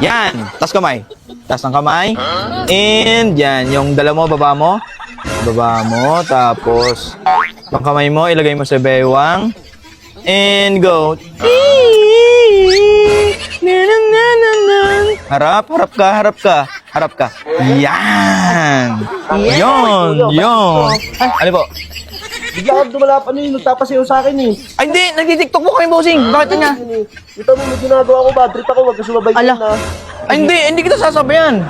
Yan. Taas kamay. Taas ng kamay. And yan. Yung dala mo, baba mo. Baba mo. Tapos, yung kamay mo, ilagay mo sa bewang. And go. Harap, harap ka, harap ka. Harap ka. Yan. Yun. Ano po? Bigla ka dumalapan yun, nagtapasayaw sa akin eh. Ay, hindi. Nagtitiktok po kami, bossing. Bakit nga? Ito mo, may ginagawa ko, bad trip ako, wag ka sumabay Ala. na. Ay, hindi kita sasabayan.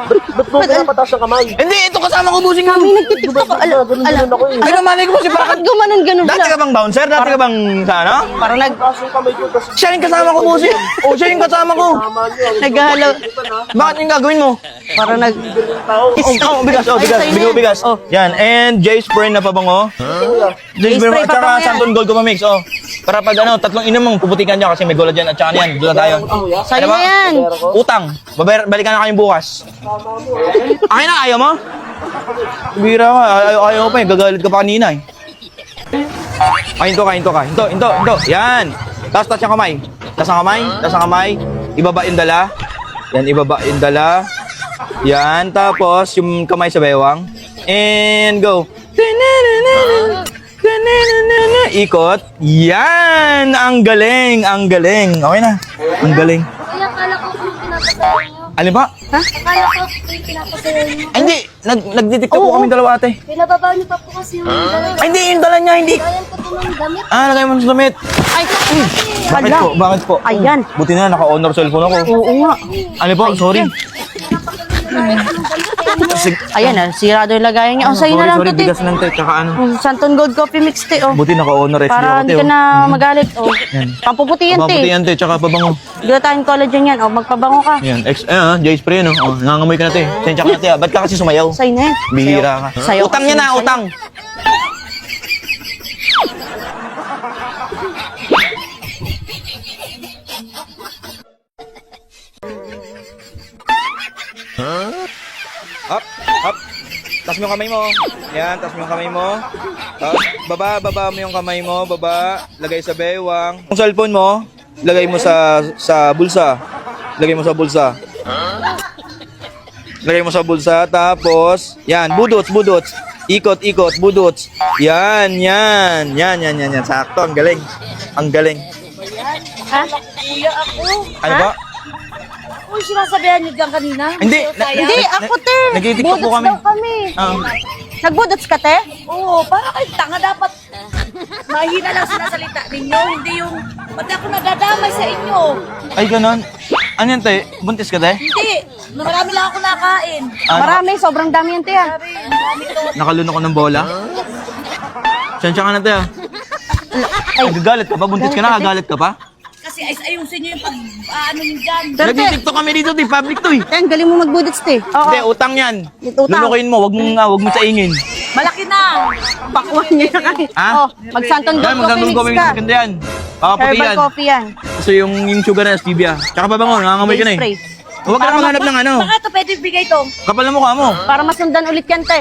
Ba't mo pinapataas ang kamay? Hindi, ito kasama ko, bossing. Kami nagtitiktok ko. Ganun ako eh. Ay, namanay ko po si Bakit Bakit. gumanon-ganon Dati ka lang? bang bouncer? Dati ka bang sa ano? Parang Taas yung kamay ko, tas Siya yung kasama ko, bossing. Oh, siya yung kasama ko. tama niyo. naghahalaw. Bakit yung gagawin mo? Parang nag... Oh, bigas, oh, bigas. Ay, sa'yo na yan. Bigas. Oh. Yan, and J spray na pabango. J spray, spray at saka pabango yan. Santon Gold Mix, oh. Para pag ano, tatlong inom mong puputikan niya kasi may gola dyan at saka yan. Doon na tayo. Sa'yo Ano ba? na yan. Utang. Balikan na kayong bukas. Akin na, ayaw mo? Bira ka, ayaw pa eh. Gagalit ka pa kanina eh. Kain to. Yan. Taas yung kamay. Taas ang kamay. Ibaba yung dala. Yan, ibaba yung dala. Yan, tapos yung kamay sa bewang. And go. Ikot. Yan! Ang galing! Okay na. Ang galing. Kaya akala ko kung pinapasayaw niyo. Alin ba? Akala ko kung pinapasayaw niyo. Ay, hindi. Nagtitiktok po kami dalawa ate. Pinababaw niyo pa po kasi yung dalawa. Ay, hindi. Yung dala niya, hindi. Ayan po po ng damit. Lagay mo sa damit. Ay, Bakit hala. po? Bakit po? Ayan. Buti na, naka-honor cellphone ako. Oo nga. Ano po? Sorry. Ayan na, sirado yung lagayan niya. Oh, sa'yo na lang to, te. Bigas ng te. Tsaka ano. Oh, Santon Gold Coffee Mix, te. Oh. Buti naka-honor SB Para ako, hindi te. ka na magalit. Oh. Pampuputihan, te. Papaputihan, te. Tsaka pabango. Glutathione collagen yan. Oh, magpabango ka. Yan. J spray, no? Oh, nangangamoy ka na, te. Sensya ka na, te. Ba't ka kasi sumayaw? Sa'yo na yan. Bihira ka. Sayo Utang kasi niya na, sa'yo. utang. Up. Taas mo yung kamay mo. Yan, taas mo yung kamay mo. Tapos, baba mo yung kamay mo. Baba, lagay sa bewang. Yung cellphone mo, lagay mo sa bulsa. Lagay mo sa bulsa. Lagay mo sa bulsa. Tapos, yan, budots. Ikot, budots. Yan. Sakto, ang galing. Ha? Kuya ako. Ano ba? Uy, sinasabihan niyo dyan kanina. Hindi. Hindi, ako, te. Nagtitiktok po Budots kami. daw kami. Ah. Nagbudots ka, te? Oo, para kayo tanga dapat. Mahina lang sinasalita ninyo. Hindi yung, ba't ako nagadamay sa inyo? Ay, ganon. Ano yan, te? Buntis ka, te? Hindi. Marami lang ako nakain. Marami, sobrang dami yan, te. Ah. Marami to. Nakalunok ko ng bola. Sensya ka na, te. Ay, gagalit ka pa? Buntis ka na, gagalit ka pa? Kasi ayusin niyo yung ano niyo dyan. Pero, te, Nagtitiktok kami dito, te. Public to, eh. te, ang galing mo magbudots, te. Oo. Hindi, utang yan. Utang. Lulukoyin mo, wag mo saingin. Malaki na. Pakwan niya na kayo. Ha? Oh, mag-Santon Yan, Gold magandang Coffee gawin Mix ka. yung maganda yan. Pakaputi Herbal yan. coffee yan. Gusto yung sugar na stevia. Tsaka pabango, nangangamoy ka na, Spray. eh. Huwag ka na maghanap ng ano. Baka ito pwede bigay to. Kapal na mukha mo. Para masundan ulit yan, te.